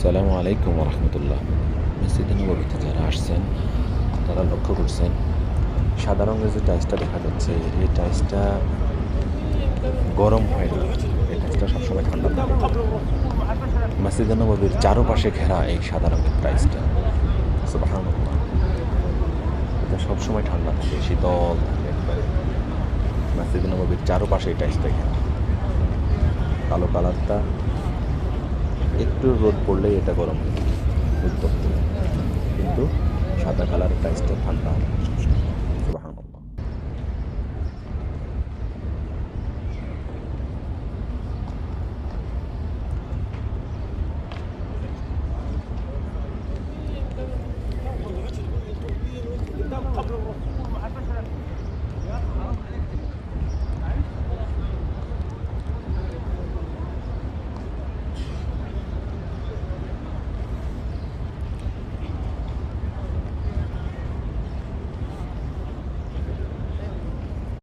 আসসালামু আলাইকুম রহমতুল্লাহ। মসজিদে নববীতে যারা আসছেন তারা লক্ষ্য করছেন সাদা রঙের যে টাইলসটা দেখা যাচ্ছে, এই টাইলসটা গরম হয় না, এই টাইলসটা সবসময় ঠান্ডা থাকে। মসজিদে নববীর চারোপাশে ঘেরা এই সাদা রঙের টাইলসটা, সুবহানাল্লাহ, এটা সবসময় ঠান্ডা থাকে, শীতল থাকে একবারে। মসজিদে নববীর চারোপাশে এই টাইলসটা ঘেরা। কালো কালারটা একটু রোদ পড়লেই এটা গরম হয়ে যায়, উত্তপ্ত। কিন্তু সাদা কালারের টাইলসটা ঠান্ডা